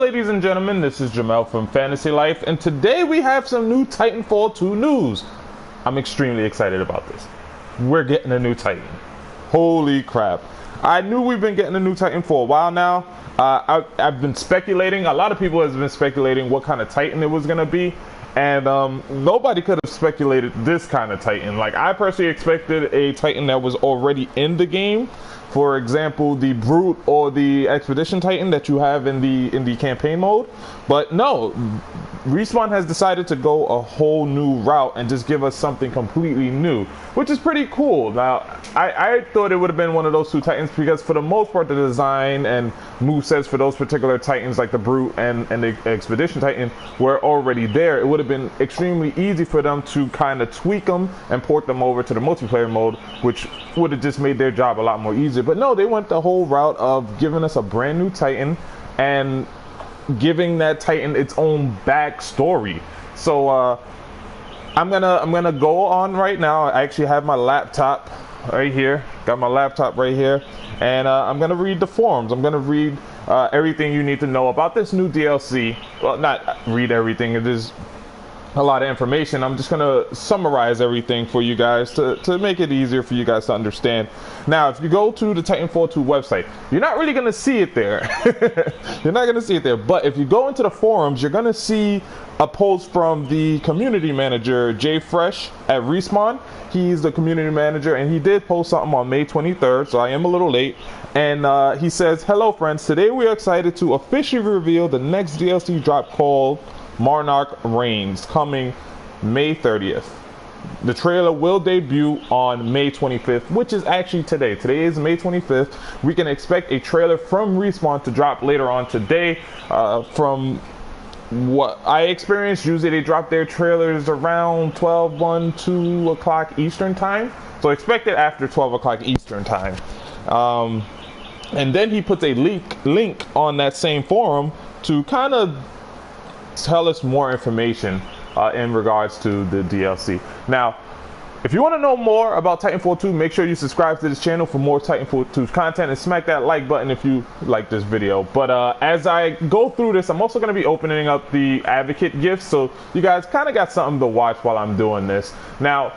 Ladies and gentlemen, this is Jamel from Fantasy Life, and today we have some new Titanfall 2 news. I'm extremely excited about this. We're getting a new Titan. Holy crap. I knew we've been getting a new Titan for a while now. I've been speculating, a lot of people have been speculating what kind of Titan it was going to be, and nobody could have speculated this kind of Titan. Like, I personally expected a Titan that was already in the game. For example, the Brute or the Expedition Titan that you have in the campaign mode. But no, Respawn has decided to go a whole new route and just give us something completely new, which is pretty cool. Now, I thought it would have been one of those two Titans because for the most part, the design and movesets for those particular Titans, like the Brute and the Expedition Titan, were already there. It would have been extremely easy for them to kind of tweak them and port them over to the multiplayer mode, which would have just made their job a lot more easier. But no, they went the whole route of giving us a brand new Titan and giving that Titan its own backstory. So I'm gonna go on right now. I actually have my laptop right here. Got my laptop right here, and I'm gonna read the forums. I'm gonna read everything you need to know about this new DLC. Well, not read everything. It is a lot of information. I'm just gonna summarize everything for you guys to make it easier for you guys to understand. Now, if you go to the Titanfall 2 website, you're not really gonna see it there. You're not gonna see it there. But if you go into the forums, you're gonna see a post from the community manager, Jay Fresh at Respawn. He's the community manager, and he did post something on May 23rd, so I am a little late. And he says, "Hello friends, today we are excited to officially reveal the next DLC drop called Monarch Reigns, coming May 30th. The trailer will debut on May 25th, which is actually today. Today is May 25th. We can expect a trailer from Respawn to drop later on today. From what I experienced, usually they drop their trailers around 12, 1, 2 o'clock Eastern time. So expect it after 12 o'clock Eastern time. And then he puts a link on that same forum to kind of tell us more information in regards to the DLC. Now, if you want to know more about Titanfall 2, make sure you subscribe to this channel for more Titanfall 2 content, and smack that like button if you like this video. But as I go through this, I'm also going to be opening up the Advocate gifts, so you guys kind of got something to watch while I'm doing this. Now,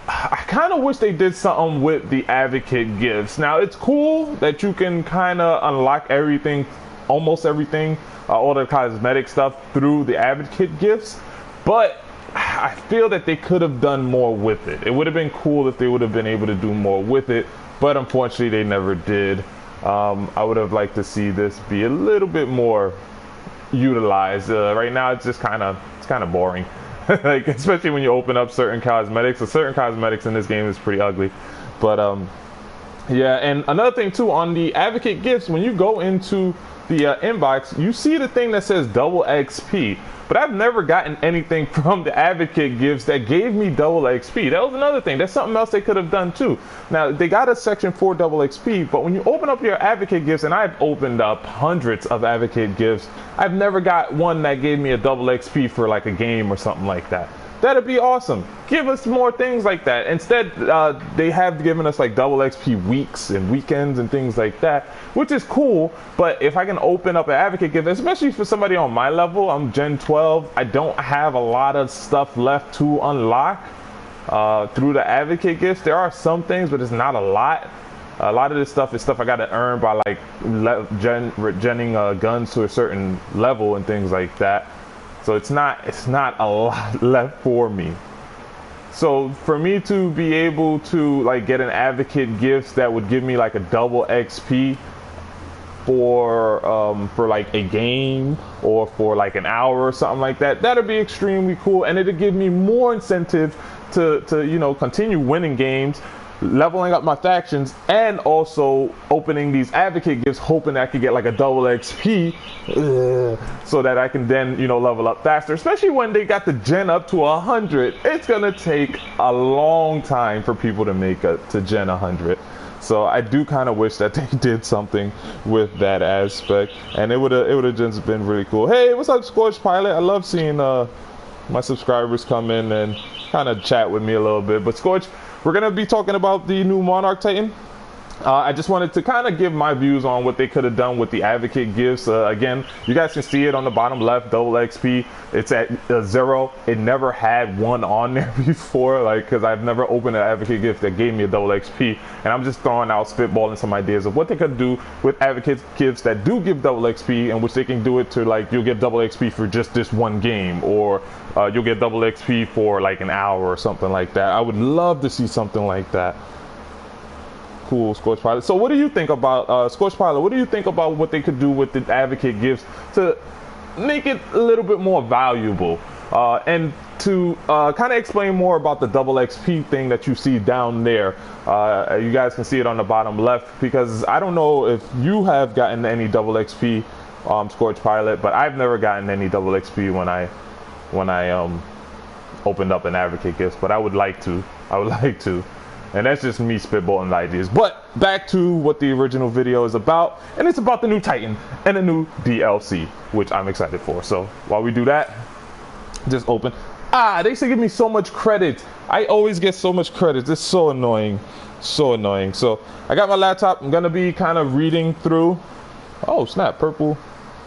I kind of wish they did something with the Advocate gifts. Now, it's cool that you can kind of unlock everything, almost everything, all the cosmetic stuff through the Advocate gifts, but I feel that they could have done more with it. It would have been cool if they would have been able to do more with it, but unfortunately they never did. I would have liked to see this be a little bit more utilized. Right now it's just kind of boring. Like, especially when you open up certain cosmetics. So certain cosmetics in this game is pretty ugly. But yeah, and another thing too, on the Advocate gifts, when you go into the inbox, you see the thing that says double XP, but I've never gotten anything from the Advocate gifts that gave me double XP. That was another thing. That's something else they could have done too. Now, they got a section for double XP, but when you open up your Advocate gifts, and I've opened up hundreds of Advocate gifts, I've never got one that gave me a double XP for like a game or something like that. That'd be awesome. Give us more things like that. Instead, they have given us like double XP weeks and weekends and things like that, which is cool. But if I can open up an Advocate gift, especially for somebody on my level, I'm Gen 12, I don't have a lot of stuff left to unlock through the Advocate gifts. There are some things, but it's not a lot. A lot of this stuff is stuff I got to earn by like genning guns to a certain level and things like that. So it's not a lot left for me. So for me to be able to like get an Advocate gifts that would give me like a double XP for like a game or for like an hour or something like that, that'd be extremely cool, and it'd give me more incentive to you know, continue winning games, leveling up my factions, and also opening these Advocate gifts, hoping I could get like a double XP so that I can then, you know, level up faster, especially when they got the gen up to 100. It's gonna take a long time for people to make it to gen 100. So I do kind of wish that they did something with that aspect, and it would have just been really cool. Hey, what's up, Scorch Pilot? I love seeing my subscribers come in and kind of chat with me a little bit. But Scorch, we're gonna be talking about the new Monarch Titan. I just wanted to kind of give my views on what they could have done with the advocate gifts. Again, you guys can see it on the bottom left, double XP. It's at 0. It never had one on there before, like, because I've never opened an advocate gift that gave me a double XP. And I'm just throwing out, spitballing some ideas of what they could do with advocate gifts that do give double XP, and which they can do it to, like, you'll get double XP for just this one game, or you'll get double XP for like an hour or something like that. I would love to see something like that. Cool, Scorch Pilot. So what do you think about Scorch Pilot? What do you think about what they could do with the advocate gifts to make it a little bit more valuable, and to kind of explain more about the double XP thing that you see down there? You guys can see it on the bottom left, because I don't know if you have gotten any double XP, Scorch Pilot, but I've never gotten any double XP when I opened up an advocate gift, but I would like to. And that's just me spitballing ideas. But back to what the original video is about, and it's about the new Titan and the new DLC, which I'm excited for. So while we do that, just open. They should give me so much credit. I always get so much credit. It's so annoying. So annoying. So I got my laptop. I'm gonna be kind of reading through. Oh snap, purple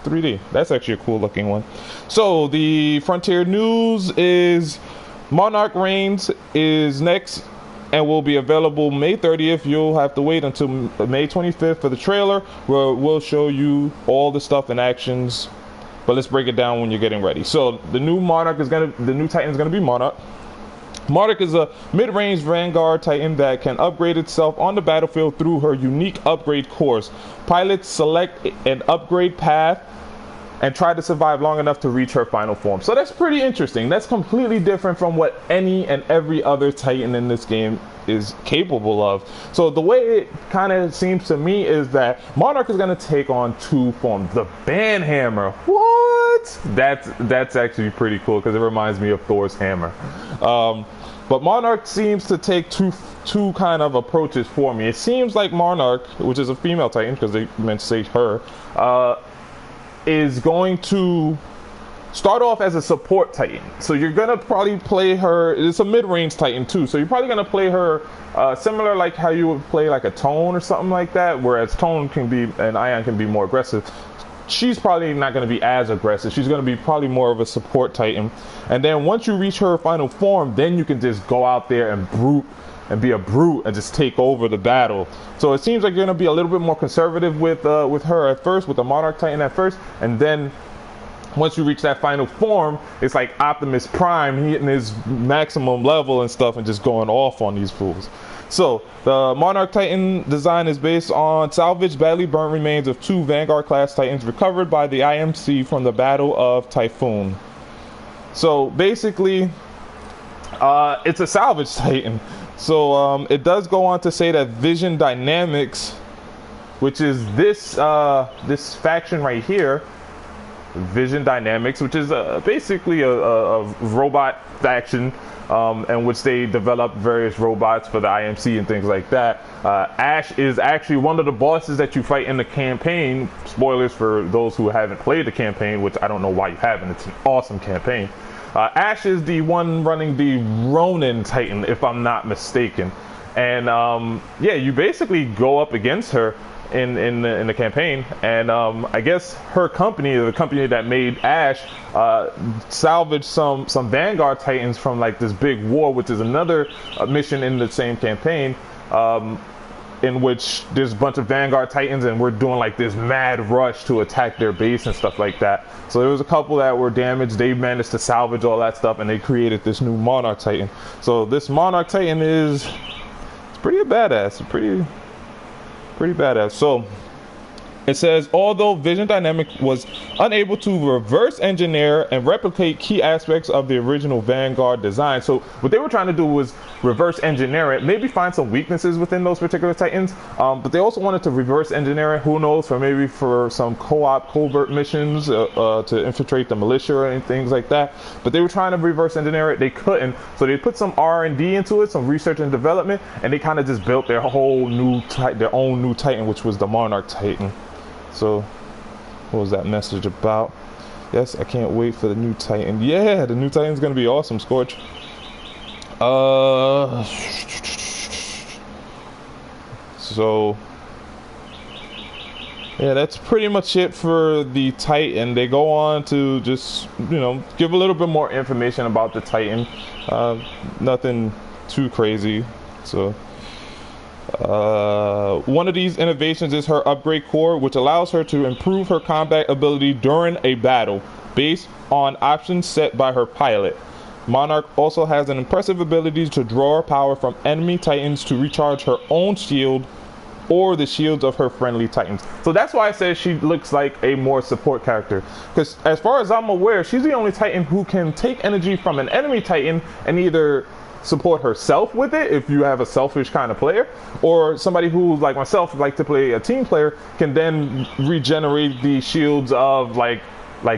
3D. That's actually a cool looking one. So the Frontier news is Monarch Reigns is next and will be available May 30th. You'll have to wait until May 25th for the trailer, where we'll show you all the stuff and actions. But let's break it down when you're getting ready. So the new Titan is gonna be Monarch. Monarch is a mid-range Vanguard Titan that can upgrade itself on the battlefield through her unique upgrade course. Pilots select an upgrade path and try to survive long enough to reach her final form. So that's pretty interesting. That's completely different from what any and every other Titan in this game is capable of. So the way it kind of seems to me is that Monarch is going to take on 2 forms. The Banhammer. What? That's actually pretty cool, because it reminds me of Thor's hammer. But Monarch seems to take two kind of approaches for me. It seems like Monarch, which is a female Titan, because they meant to say her, is going to start off as a support Titan. So you're gonna probably play her. It's a mid-range Titan too, so you're probably gonna play her similar like how you would play like a Tone or something like that, whereas Tone can be, and Ion can be more aggressive. She's probably not going to be as aggressive. She's going to be probably more of a support Titan. And then once you reach her final form, then you can just go out there and be a brute and just take over the battle. So it seems like you're going to be a little bit more conservative with her at first, with the Monarch Titan at first, and then once you reach that final form, it's like Optimus Prime hitting his maximum level and stuff and just going off on these fools. So the Monarch Titan design is based on salvaged, badly burnt remains of 2 Vanguard class Titans recovered by the IMC from the Battle of Typhoon. So basically, it's a salvage Titan. So it does go on to say that Vision Dynamics, which is this faction right here, Vision Dynamics, which is basically a robot faction, in which they develop various robots for the IMC and things like that. Ash is actually one of the bosses that you fight in the campaign. Spoilers for those who haven't played the campaign, which I don't know why you haven't. It's an awesome campaign. Ash is the one running the Ronin Titan, if I'm not mistaken. And yeah, you basically go up against her in the campaign, and I guess her company, the company that made Ash, salvaged some Vanguard Titans from like this big war, which is another mission in the same campaign, in which there's a bunch of Vanguard Titans and we're doing like this mad rush to attack their base and stuff like that. So there was a couple that were damaged. They managed to salvage all that stuff and they created this new Monarch Titan. So this Monarch Titan it's pretty badass, pretty badass. So it says, although Vision Dynamics was unable to reverse engineer and replicate key aspects of the original Vanguard design. So what they were trying to do was reverse engineer it, maybe find some weaknesses within those particular Titans, but they also wanted to reverse engineer it, who knows, for some co-op covert missions, to infiltrate the militia and things like that. But they were trying to reverse engineer it, they couldn't, so they put some R&D into it, some research and development, and they kind of just built their own new Titan, which was the Monarch Titan. So what was that message about? Yes, I can't wait for the new Titan. Yeah, the new Titan's gonna be awesome, Scorch. So yeah, that's pretty much it for the Titan. They go on to just, you know, give a little bit more information about the Titan. Nothing too crazy. So one of these innovations is her upgrade core, which allows her to improve her combat ability during a battle based on options set by her pilot. Monarch also has an impressive ability to draw power from enemy Titans to recharge her own shield or the shields of her friendly Titans. So that's why I said she looks like a more support character, because as far as I'm aware, she's the only Titan who can take energy from an enemy Titan and either support herself with it if you have a selfish kind of player, or somebody who, like myself, like to play a team player, can then regenerate the shields of like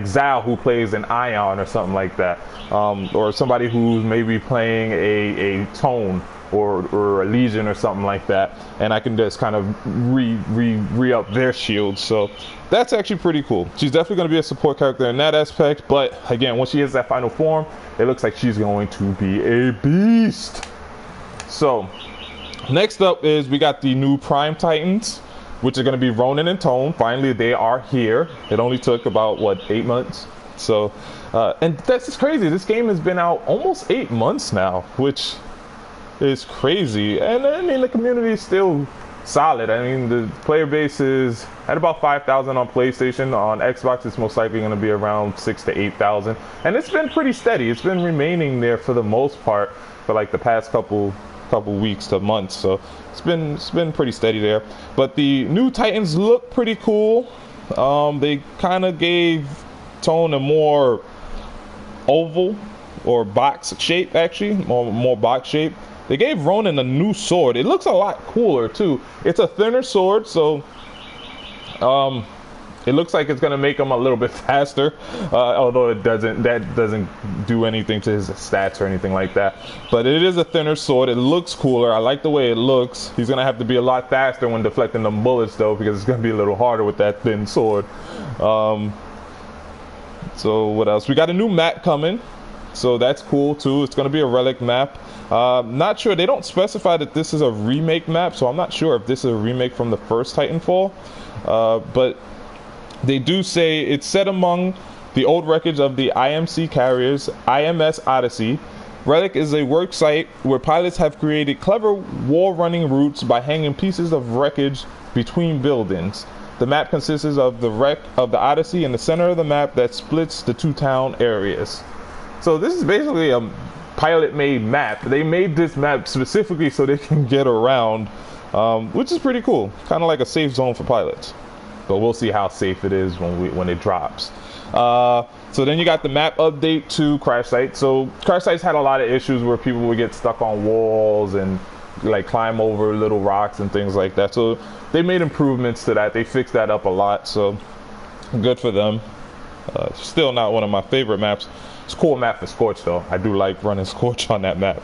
Zal, who plays an Ion or something like that, or somebody who's maybe playing a Tone or a Legion or something like that, and I can just kind of re-up their shields. So that's actually pretty cool. She's definitely going to be a support character in that aspect, but again, once she hits that final form, it looks like she's going to be a beast. So next up is we got the new Prime Titans, which are going to be Ronin and Tone. Finally, they are here. It only took about, what, 8 months? So, and that's just crazy. This game has been out almost 8 months now, which is crazy. And I mean, the community is still solid. I mean, the player base is at about 5,000 on PlayStation. On Xbox, it's most likely going to be around 6,000 to 8,000. And it's been pretty steady. It's been remaining there for the most part for like the past couple weeks to months. So it's been pretty steady there. But the new Titans look pretty cool. They kind of gave Tone a more oval or box shape, actually, more box shape. They gave Ronin a new sword. It looks a lot cooler too. It's a thinner sword, so it looks like it's gonna make him a little bit faster, although it doesn't. That doesn't do anything to his stats or anything like that. But it is a thinner sword. It looks cooler. I like the way it looks. He's gonna have to be a lot faster when deflecting them bullets, though, because it's gonna be a little harder with that thin sword. So what else? We got a new map coming, so that's cool too. It's gonna be a relic map. Not sure. They don't specify that this is a remake map, so I'm not sure if this is a remake from the first Titanfall. But they do say it's set among the old wreckage of the IMC carriers IMS Odyssey. Relic is a work site where pilots have created clever wall running routes by hanging pieces of wreckage between buildings. The map consists of the wreck of the Odyssey in the center of the map that splits the two town areas. So this is basically a pilot-made map. They made this map specifically so they can get around, which is pretty cool. Kind of like a safe zone for pilots. But we'll see how safe it is when it drops. So then you got the map update to Crash Site. So Crash Site's had a lot of issues where people would get stuck on walls and like climb over little rocks and things like that. So they made improvements to that. They fixed that up a lot. So good for them. Still not one of my favorite maps. It's a cool map for Scorch though. I do like running Scorch on that map.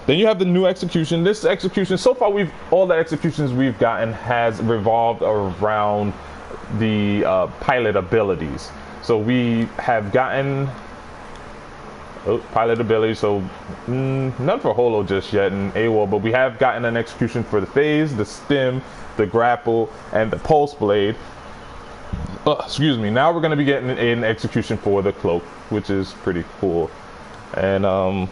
Then you have the new execution. This execution, so far all the executions we've gotten has revolved around the pilot abilities. So we have gotten pilot abilities, so none for Holo just yet in AWOL, but we have gotten an execution for the phase, the stim, the grapple, and the pulse blade. Excuse me. Now we're going to be getting an execution for the cloak, which is pretty cool. And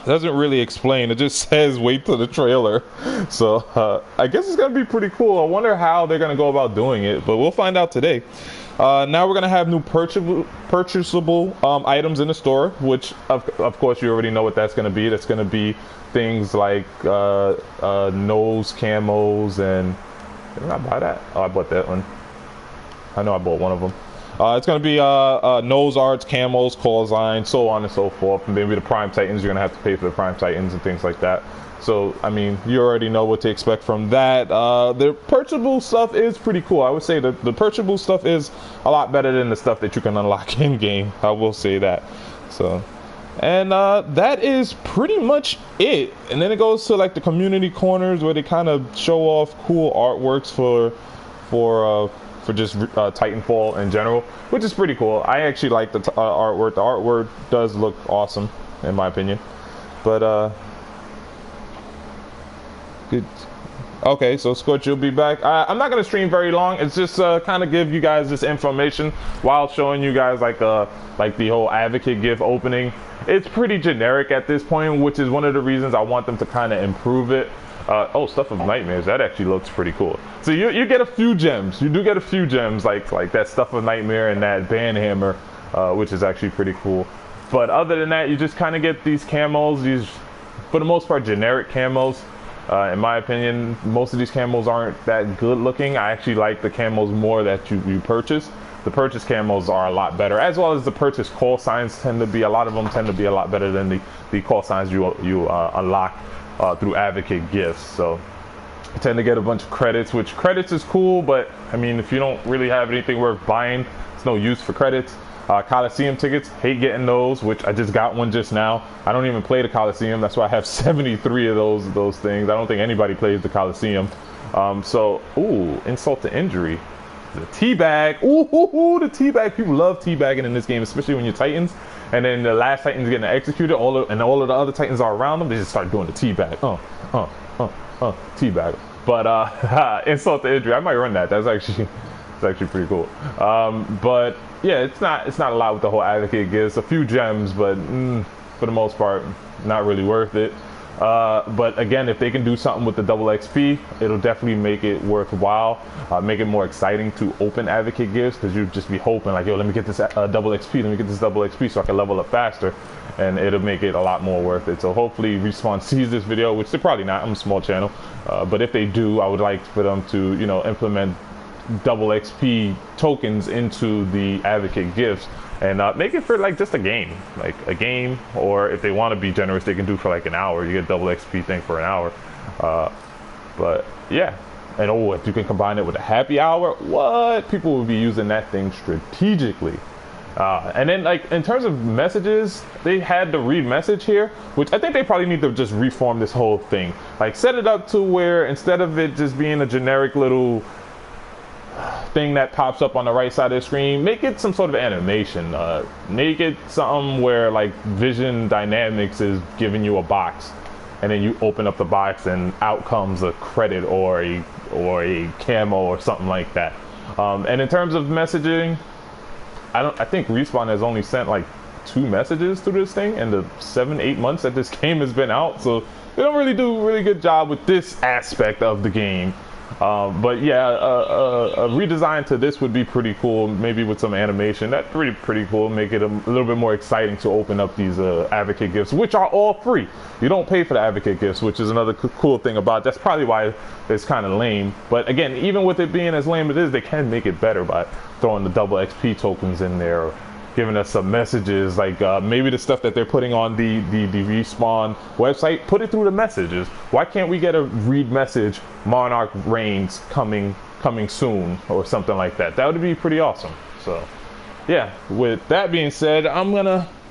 doesn't really explain. It just says wait till the trailer. So I guess it's going to be pretty cool. I wonder how they're going to go about doing it, but we'll find out today. Now we're going to have new purchasable items in the store, which of course you already know what that's going to be. That's going to be things like nose camos and... Did I buy that? Oh, I bought that one. I know I bought one of them. It's going to be nose arts, camos, call signs, so on and so forth. And maybe the Prime Titans, you're going to have to pay for the Prime Titans and things like that. So, I mean, you already know what to expect from that. The purchasable stuff is pretty cool. I would say that the purchasable stuff is a lot better than the stuff that you can unlock in-game. I will say that. So, and that is pretty much it. And then it goes to like the community corners where they kind of show off cool artworks for just Titanfall in general, which is pretty cool. I actually like the artwork. The artwork does look awesome in my opinion. But Good. Okay, so Scorch, you'll be back. I'm not gonna stream very long. It's just kind of give you guys this information while showing you guys like the whole advocate gift opening. It's pretty generic at this point, which is one of the reasons I want them to kind of improve it. Oh, Stuff of Nightmares. That actually looks pretty cool. So you get a few gems. You do get a few gems like that Stuff of Nightmare and that Banhammer, which is actually pretty cool. But other than that, you just kind of get these camos. These, for the most part, generic camos. In my opinion, most of these camos aren't that good looking. I actually like the camos more that you purchase. The purchase camos are a lot better, as well as the purchase call signs tend to be, a lot of them tend to be a lot better than the call signs you unlock through advocate gifts. So I tend to get a bunch of credits, which credits is cool, but I mean, if you don't really have anything worth buying, it's no use for credits. Coliseum tickets, hate getting those, which I just got one just now. I don't even play the Coliseum. That's why I have 73 of those things. I don't think anybody plays the Coliseum. So, ooh, insult to injury. The teabag. Ooh, the teabag. People love teabagging in this game, especially when you're Titans. And then the last Titan's getting executed, all of the other Titans are around them. They just start doing the teabag. Teabag. But insult to injury. I might run that. That's actually pretty cool. But yeah, it's not a lot with the whole advocate gives. A few gems, but for the most part, not really worth it. But again, if they can do something with the double XP, it'll definitely make it worthwhile, make it more exciting to open advocate gifts, because you'd just be hoping like, yo, let me get this double XP, let me get this double XP so I can level up faster, and it'll make it a lot more worth it. So hopefully Respawn sees this video, which they're probably not. I'm a small channel, but if they do, I would like for them to, you know, implement double XP tokens into the advocate gifts and make it for like just a game, or if they want to be generous, they can do for like an hour. You get double XP thing for an hour. But yeah, and oh, if you can combine it with a happy hour, what, people will be using that thing strategically. And then like in terms of messages, they had the read message here, which I think they probably need to just reform this whole thing. Like set it up to where instead of it just being a generic little thing that pops up on the right side of the screen, make it some sort of animation. Make it something where like Vision Dynamics is giving you a box, and then you open up the box and out comes a credit or a camo or something like that. And in terms of messaging, I think Respawn has only sent like 2 messages through this thing in the 7-8 months that this game has been out, so they don't really do a really good job with this aspect of the game. But yeah, a redesign to this would be pretty cool, maybe with some animation. That's pretty cool. Make it a little bit more exciting to open up these advocate gifts, which are all free. You don't pay for the advocate gifts, which is another cool thing about it. That's probably why it's kind of lame. But again, even with it being as lame as it is, they can make it better by throwing the double XP tokens in there, or giving us some messages, like maybe the stuff that they're putting on the Respawn website, put it through the messages. Why can't we get a read message, Monarch Reigns coming soon, or something like that? That would be pretty awesome. So yeah, with that being said,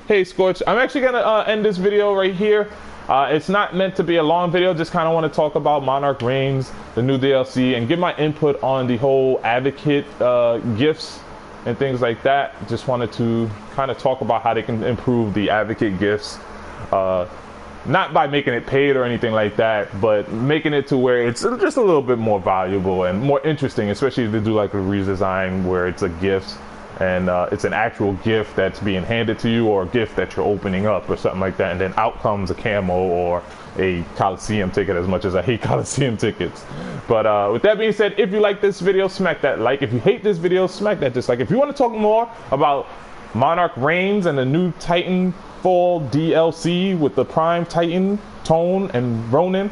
hey Scorch, I'm actually gonna end this video right here. It's not meant to be a long video, just kind of want to talk about Monarch Reigns, the new DLC, and give my input on the whole advocate gifts and things like that. Just wanted to kind of talk about how they can improve the advocate gifts, not by making it paid or anything like that, but making it to where it's just a little bit more valuable and more interesting, especially if they do like a redesign where it's a gift and it's an actual gift that's being handed to you, or a gift that you're opening up or something like that, and then out comes a camo or a Coliseum ticket, as much as I hate Coliseum tickets. But with that being said, if you like this video, smack that like. If you hate this video, smack that dislike. If you want to talk more about Monarch Reigns and the new Titanfall DLC with the Prime Titan, Tone, and Ronin,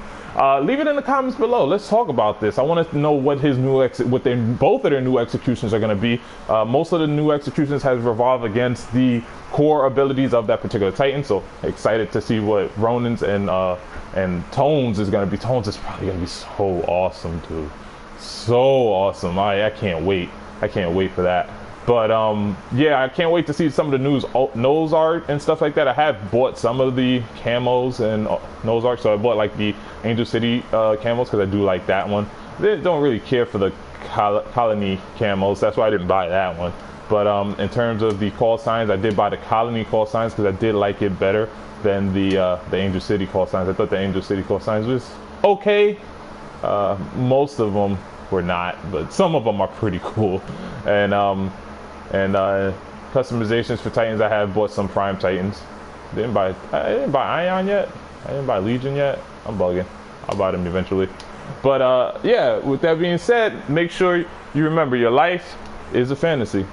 leave it in the comments below. Let's talk about this. I want to know what his both of their new executions are going to be. Most of the new executions has revolved against the core abilities of that particular Titan, so excited to see what Ronin's and Tones is going to be. Tones is probably going to be so awesome, dude. So awesome. I can't wait. I can't wait for that. But yeah, I can't wait to see some of the nose art and stuff like that. I have bought some of the camos and nose art, so I bought like the Angel City camos because I do like that one. They don't really care for the Colony camos, that's why I didn't buy that one. But in terms of the call signs, I did buy the Colony call signs because I did like it better than the Angel City call signs. I thought the Angel City call signs was okay. Most of them were not, but some of them are pretty cool. And customizations for Titans. I have bought some Prime Titans. I didn't buy Ion yet. I didn't buy Legion yet. I'm bugging. I'll buy them eventually. But yeah, with that being said, make sure you remember your life is a fantasy.